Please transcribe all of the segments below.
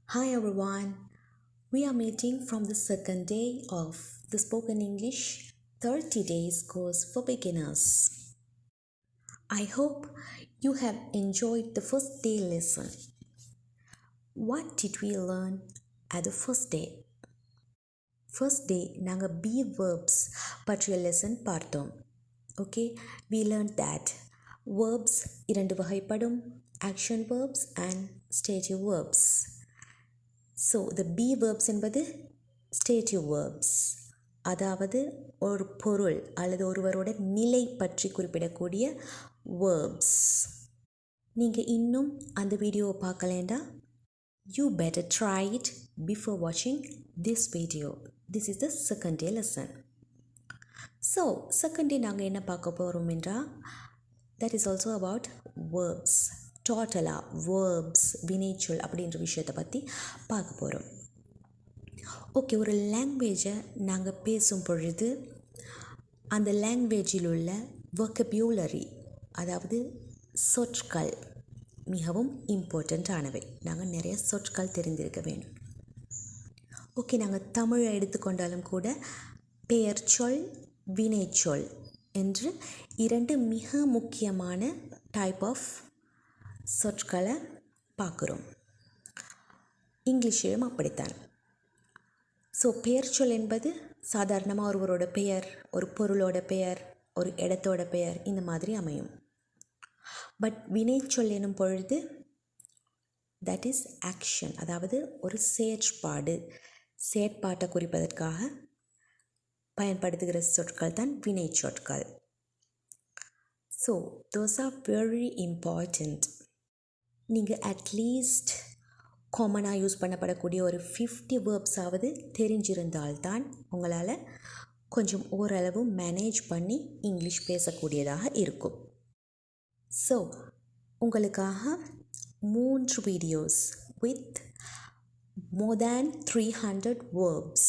Hi everyone, we are meeting from the second day of the Spoken English 30 Days course for beginners. I hope you have enjoyed the first day lesson. What did we learn at the first day? First day, நாங்கள் be verbs பற்றிய lesson பார்த்தோம். Okay, we learned that verbs இரண்டு வகைப்படும் action verbs and stative verbs. So, the be verbs என்பது stative verbs. அதாவது ஒரு பொருள் அல்லது ஒருவரோட நிலை பற்றி குறிப்பிடக்கூடிய verbs. நீங்கள் இன்னும் அந்த வீடியோவை பார்க்கலேண்டா you better try it before watching this video. This is the second day lesson. So, second day நாங்கள் என்ன பார்க்க போகிறோம் என்றால் that is also about verbs. டோட்டலாக வேர்ப்ஸ் வினைச்சொல் அப்படின்ற விஷயத்தை பற்றி பார்க்க போகிறோம். ஓகே, ஒரு லாங்குவேஜை நாங்கள் பேசும் பொழுது அந்த லாங்குவேஜில் உள்ள வொக்கபியூலரி அதாவது சொற்கள் மிகவும் இம்பார்ட்டண்ட்டானவை. நாங்கள் நிறைய சொற்கள் தெரிந்திருக்க வேண்டும். ஓகே, நாங்கள் தமிழை எடுத்துக்கொண்டாலும் கூட பெயர்ச்சொல் வினைச்சொல் என்று இரண்டு மிக முக்கியமான டைப் ஆஃப் சொற்களை பார்க்குறோம். இங்கிலீஷிலும் அப்படித்தான். ஸோ பெயர்ச்சொல் என்பது சாதாரணமாக ஒருவரோட பெயர், ஒரு பொருளோட பெயர், ஒரு இடத்தோட பெயர் இந்த மாதிரி அமையும். பட் வினைச்சொல் எனும் பொழுது தட் இஸ் ஆக்ஷன், அதாவது ஒரு செயற்பாட்டை குறிப்பதற்காக பயன்படுத்துகிற சொற்கள் தான் வினைச்சொற்கள். So those are very important. நீங்கள் அட்லீஸ்ட் காமனாக யூஸ் பண்ணப்படக்கூடிய ஒரு 50 வேர்ப்ஸாவது தெரிஞ்சிருந்தால்தான் உங்களால் கொஞ்சம் ஓரளவு மேனேஜ் பண்ணி இங்கிலீஷ் பேசக்கூடியதாக இருக்கும். ஸோ உங்களுக்காக 3 videos with more than 300 verbs,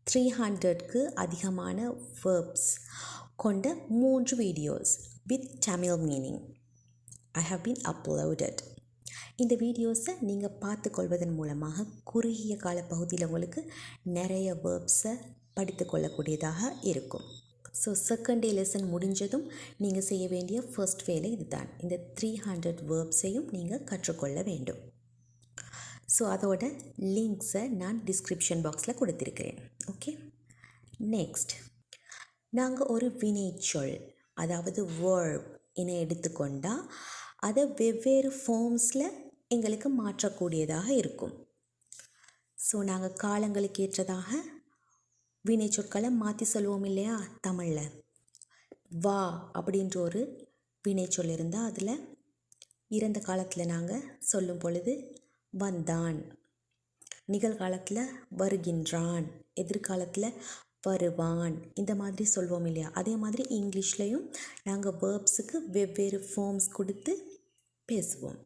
300க்கு அதிகமான verbs கொண்ட 3 videos with Tamil meaning I have been uploaded. இந்த வீடியோஸை நீங்கள் பார்த்துக்கொள்வதன் மூலமாக குறுகிய கால பகுதியில் உங்களுக்கு நிறைய வேர்ப்ஸை படித்து கொள்ளக்கூடியதாக இருக்கும். ஸோ செகண்ட் டே லெசன் முடிஞ்சதும் நீங்கள் செய்ய வேண்டிய ஃபர்ஸ்ட் வேலை இதுதான். இந்த 300 வேர்ப்ஸையும் நீங்கள் கற்றுக்கொள்ள வேண்டும். ஸோ அதோட லிங்க்ஸை நான் டிஸ்கிரிப்ஷன் பாக்ஸில் கொடுத்துருக்கிறேன். ஓகே, நெக்ஸ்ட் நாங்கள் ஒரு வினைச்சொல் அதாவது வேர்ப் என எடுத்துக்கொண்டால் அதை வெவ்வேறு ஃபார்ம்ஸில் எங்களுக்கு மாற்றக்கூடியதாக இருக்கும். ஸோ நாங்கள் காலங்களுக்கு ஏற்றதாக வினைச்சொற்களை மாற்றி சொல்லுவோம் இல்லையா? தமிழில் வா அப்படின்ற ஒரு வினைச்சொல் இருந்தால் அதில் இறந்த காலத்தில் நாங்கள் சொல்லும் பொழுது வந்தான், நிகழ்காலத்தில் வருகின்றான், எதிர்காலத்தில் வருவான், இந்த மாதிரி சொல்வோம் இல்லையா? அதே மாதிரி இங்கிலீஷ்லேயும் நாங்கள் வேர்ப்ஸுக்கு வெவ்வேறு ஃபார்ம்ஸ் கொடுத்து பேசுவோம்.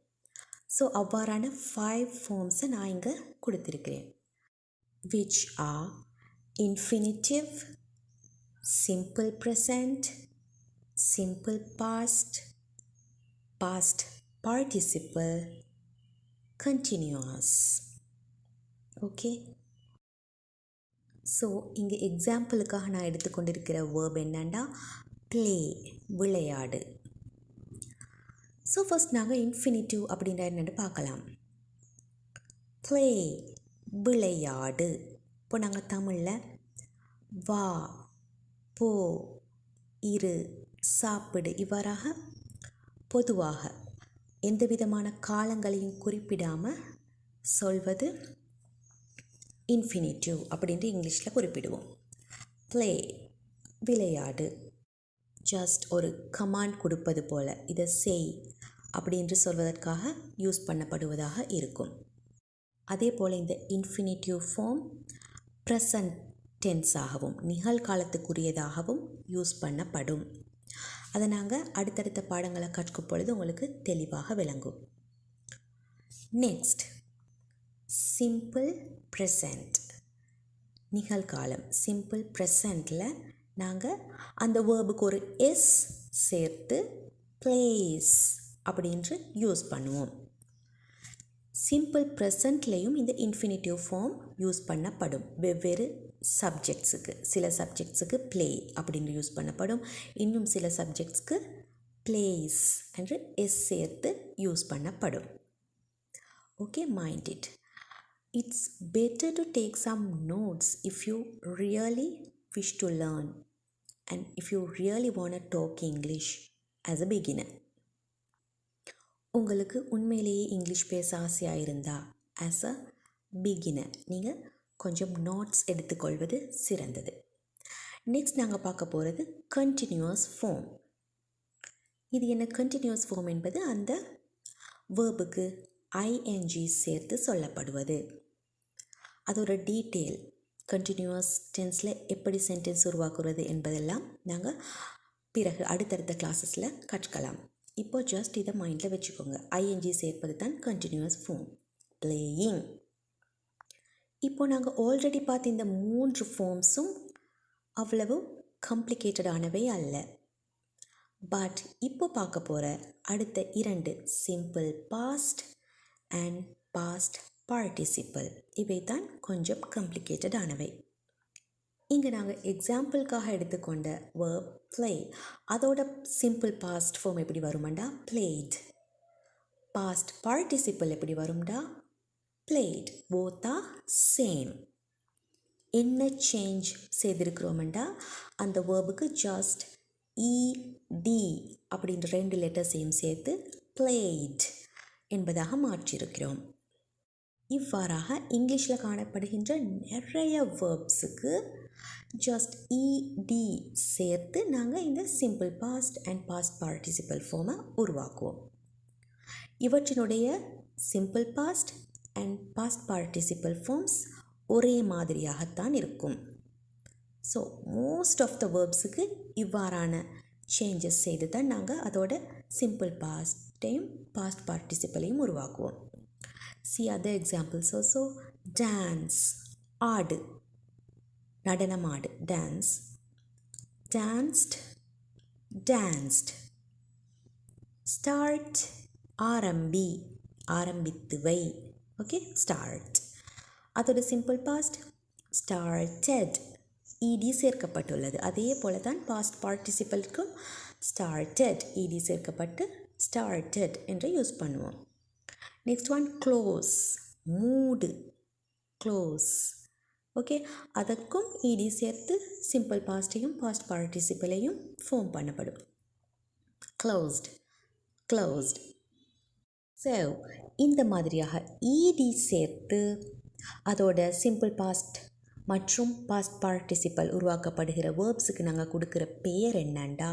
ஸோ அவ்வாறான 5 ஃபார்ம்ஸை நான் இங்கே கொடுத்துருக்கிறேன். which are infinitive, simple present, simple past, past participle, continuous. Okay, so இங்கே எக்ஸாம்பிளுக்காக நான் எடுத்துக்கொண்டிருக்கிற வேர்ப் என்னன்னா ப்ளே, விளையாடு. ஸோ ஃபர்ஸ்ட் நாங்கள் இன்ஃபினிட்டிவ் அப்படின்ற என்னென்னு பார்க்கலாம். ப்ளே, விளையாடு. இப்போ நாங்கள் தமிழில் வா, போ, இரு, சாப்பிடு இவ்வாறாக பொதுவாக எந்த விதமான காலங்களையும் குறிப்பிடாமல் சொல்வது இன்ஃபினிட்டிவ் அப்படின்ட்டு இங்கிலீஷில் குறிப்பிடுவோம். ப்ளே, விளையாடு. ஜஸ்ட் ஒரு கமாண்ட் கொடுப்பது போல் இதை செய் அப்படின்று சொல்வதற்காக யூஸ் பண்ணப்படுவதாக இருக்கும். அதே போல் இந்த இன்ஃபினிட்டிவ் ஃபார்ம் ப்ரெசன்ட் டென்ஸாகவும் நிகழ்காலத்துக்குரியதாகவும் யூஸ் பண்ணப்படும். அதை நாங்கள் அடுத்தடுத்த பாடங்களை கற்கும் பொழுது உங்களுக்கு தெளிவாக விளங்கும். நெக்ஸ்ட் சிம்பிள் ப்ரெசண்ட், நிகழ்காலம். சிம்பிள் ப்ரெசண்டில் நாங்கள் அந்த வேர்புக்கு ஒரு எஸ் சேர்த்து பிளேஸ் அப்படின்று யூஸ் பண்ணுவோம். சிம்பிள் ப்ரெசண்ட்லேயும் இந்த இன்ஃபினிட்டிவ் ஃபார்ம் யூஸ் பண்ணப்படும் வெவ்வேறு சப்ஜெக்ட்ஸுக்கு. சில சப்ஜெக்ட்ஸுக்கு ப்ளே அப்படின்னு யூஸ் பண்ணப்படும், இன்னும் சில சப்ஜெக்ட்ஸ்க்கு பிளேஸ் என்று எஸ் சேர்த்து யூஸ் பண்ணப்படும். Okay, mind it. It's better to take some notes if you really wish to learn and if you really want to talk English as a beginner. உங்களுக்கு உண்மையிலேயே இங்கிலீஷ் பேச ஆசையாக இருந்தால் ஆஸ் அ பிகினர் நீங்கள் கொஞ்சம் notes எடுத்துக்கொள்வது சிறந்தது. Next நாங்கள் பார்க்க போகிறது கண்டினியூஸ் ஃபார்ம். இது என்ன? கண்டினியூஸ் ஃபார்ம் என்பது அந்த வேர்புக்கு ஐஎன்ஜி சேர்த்து சொல்லப்படுவது. அதோட டீட்டெயில் கண்டினியூஸ் டென்ஸில் எப்படி சென்டென்ஸ் உருவாக்குறது என்பதெல்லாம் நாங்கள் பிறகு அடுத்தடுத்த கிளாஸஸில் கற்கலாம். இப்போ ஜஸ்ட் இதை மைண்டில் வச்சுக்கோங்க. ஐஎன்ஜி சேர்ப்பது தான் கண்டினியூஸ் ஃபார்ம். பிளேயிங். இப்போ நாங்கள் ஆல்ரெடி பார்த்த இந்த 3 ஃபார்ம்ஸும் அவ்வளவு காம்ப்ளிகேட்டடானவை அல்ல. பட் இப்போ பார்க்க போகிற அடுத்த 2 simple past and past participle இவை தான் கொஞ்சம் காம்ப்ளிகேட்டடானவை. இங்கே நாங்கள் எக்ஸாம்பிளுக்காக எடுத்துக்கொண்ட verb play, அதோட சிம்பிள் பாஸ்ட் ஃபார்ம் எப்படி வருமாண்டா played. பாஸ்ட் பார்ட்டிசிபிள் எப்படி வரும்டா played. both are same. என்ன சேஞ்ச் செய்திருக்கிறோம்டா அந்த வேர்புக்கு ஜஸ்ட் இடி அப்படின்ற 2 லெட்டர்ஸையும் சேர்த்து played என்பதாக மாற்றியிருக்கிறோம். இவ்வாறாக இங்கிலீஷில் காணப்படுகின்ற நிறைய வேர்ப்ஸுக்கு ஜஸ்ட் இடி சேர்த்து நாங்கள் இந்த simple past and past participle ஃபார்மை உருவாக்குவோம். இவற்றினுடைய simple past and past participle forms ஒரே மாதிரியாகத்தான் இருக்கும். ஸோ மோஸ்ட் ஆஃப் த வேர்ப்ஸுக்கு இவ்வாறான சேஞ்சஸ் செய்து தான் நாங்கள் அதோட சிம்பிள் பாஸ்ட்டையும் பாஸ்ட் பார்ட்டிசிபிளையும் உருவாக்குவோம். See other examples also. Dance, ஆடு, நடனமாடு, dance. Danced, danced. Start, ஆரம்பி, ஆரம்பித்து வை. Okay, start. அதோட சிம்பிள் பாஸ்ட் started, இடி சேர்க்கப்பட்டுள்ளது. அதே போல தான் பாஸ்ட் பார்ட்டிசிபிளுக்கும் started, இடி சேர்க்கப்பட்டு started என்று யூஸ் பண்ணுவோம். நெக்ஸ்ட் ஒன் க்ளோஸ், மூடு, க்ளோஸ். ஓகே, அதற்கும் இடி சேர்த்து சிம்பிள் பாஸ்ட்டையும் பாஸ்ட் பார்ட்டிசிபிளையும் ஃபார்ம் பண்ணப்படும். Closed, closed. ஸோ இந்த மாதிரியாக இடி சேர்த்து அதோட சிம்பிள் பாஸ்ட் மற்றும் பாஸ்ட் பார்ட்டிசிபிள் உருவாக்கப்படுகிற வேர்ப்ஸுக்கு நாங்கள் கொடுக்குற பேர் என்னண்டா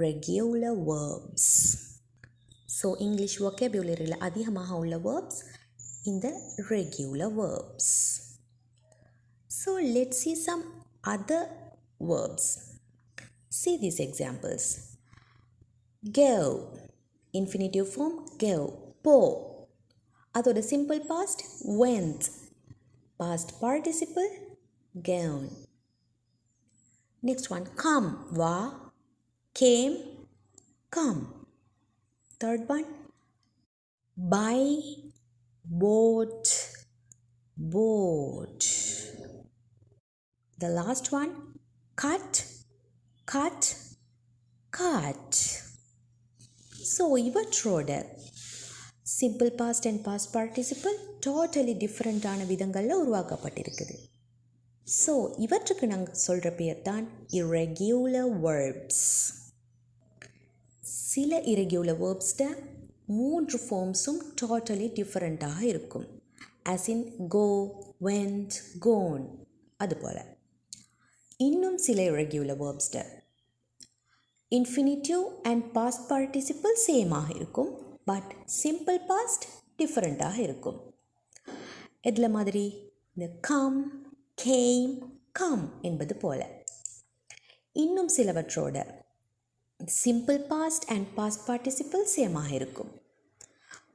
ரெகுலர் வேர்ப்ஸ். ஸோ இங்கிலீஷ் vocabularyல அதிகமாக உள்ள வேர்ப்ஸ் இந்த regular verbs. So let's see some other verbs. See these examples. Go, infinitive form go, po. அதோட simple past went, past participle gone. Next one come, வா, came, come. Third one buy, bought, bought. The last one cut, cut, cut. So இவற்றோட simple past and past participle totally டிஃப்ரெண்ட்டான விதங்களில் உருவாக்கப்பட்டிருக்குது. So இவற்றுக்கு நாங்கள் சொல்கிற பேர் தான் irregular verbs. சில irregular verbsட 3 ஃபார்ம்ஸும் டோட்டலி டிஃப்ரெண்ட்டாக இருக்கும். as in go, went, gone அதுபோல். இன்னும் சில irregular verbsட infinitive and past participle சேமாக இருக்கும், பட் சிம்பிள் பாஸ்ட் டிஃப்ரெண்ட்டாக இருக்கும். இதில் மாதிரி இந்த கம், கேம், கம் என்பது போல. இன்னும் சிலவற்றோட simple past and past participle சேமாக இருக்கும்,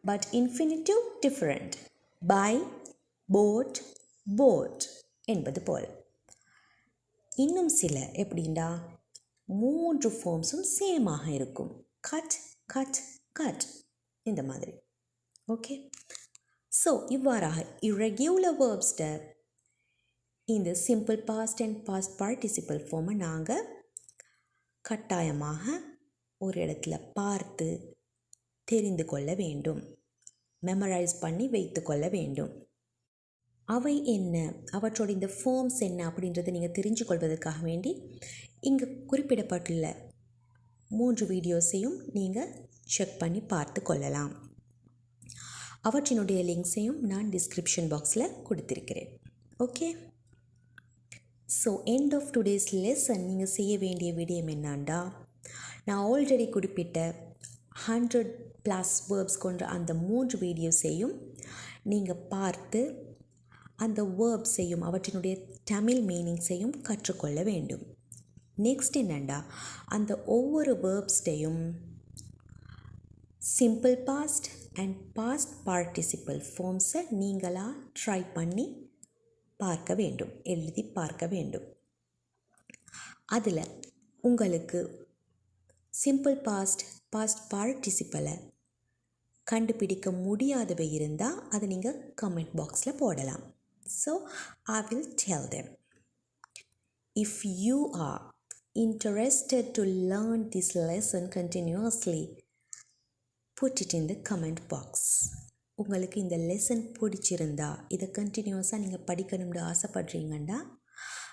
but infinitive different. Buy, bought, bought என்பது போல். இன்னும் சில எப்படின்னா 3 ஃபார்ம்ஸும் சேமாக இருக்கும். கட், கட், கட் இந்த மாதிரி. ஓகே, ஸோ இவ்வாறாக irregular verbs-ட இந்த simple past and past participle ஃபார்மை நாங்கள் கட்டாயமாக ஒரு இடத்துல பார்த்து தெரிந்து கொள்ள வேண்டும், மெமரைஸ் பண்ணி வைத்து கொள்ள வேண்டும். அவை என்ன, அவற்றோட இந்த ஃபார்ம்ஸ் என்ன அப்படின்றத நீங்கள் தெரிஞ்சு கொள்வதற்காக வேண்டி இங்கே குறிப்பிடப்பட்டுள்ள 3 வீடியோஸையும் நீங்கள் செக் பண்ணி பார்த்து கொள்ளலாம். அவற்றினுடைய லிங்க்ஸையும் நான் டிஸ்கிரிப்ஷன் பாக்ஸில் கொடுத்திருக்கிறேன். Okay, so end of today's lesson நீங்கள் செய்ய வேண்டிய விடயம் என்னாண்டா, நான் ஆல்ரெடி குறிப்பிட்ட 100+ வேர்ப்ஸ் கொண்ட அந்த 3 வீடியோஸையும் நீங்கள் பார்த்து அந்த வேர்ப்ஸையும் அவற்றினுடைய தமிழ் மீனிங்ஸையும் கற்றுக்கொள்ள வேண்டும். நெக்ஸ்ட் என்னண்டா, அந்த ஒவ்வொரு வேர்ப்ஸ்டையும் simple past and past participle ஃபார்ம்ஸை நீங்களாக ட்ரை பண்ணி பார்க்க வேண்டும், எழுதி பார்க்க வேண்டும். அதில் உங்களுக்கு சிம்பிள் பாஸ்ட் பாஸ்ட் பார்ட்டிசிபிளை கண்டுபிடிக்க முடியாதவை இருந்தால் அதை நீங்கள் கமெண்ட் பாக்ஸில் போடலாம். So I will tell them. If you are interested to learn this lesson continuously, put it in the comment box. உங்களுக்கு இந்த லெசன் பிடிச்சிருந்தா, இதை கண்டினியூஸாக நீங்கள் படிக்கணும்னு ஆசைப்படுறீங்கன்னா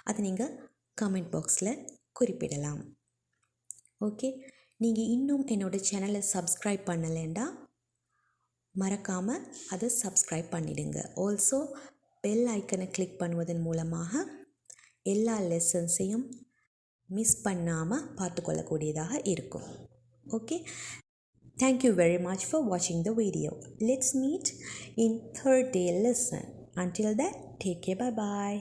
அதை நீங்கள் கமெண்ட் பாக்ஸில் குறிப்பிடலாம். ஓகே, நீங்கள் இன்னும் என்னோடய சேனலை சப்ஸ்கிரைப் பண்ணலைண்டா மறக்காமல் அதை சப்ஸ்கிரைப் பண்ணிடுங்க. ஆல்சோ பெல் ஐக்கனை கிளிக் பண்ணுவதன் மூலமாக எல்லா லெசன்ஸையும் மிஸ் பண்ணாமல் பார்த்துக்கொள்ளக்கூடியதாக இருக்கும். Okay, thank you very much for watching the video. Let's meet in third day lesson. Until then, take care, bye bye.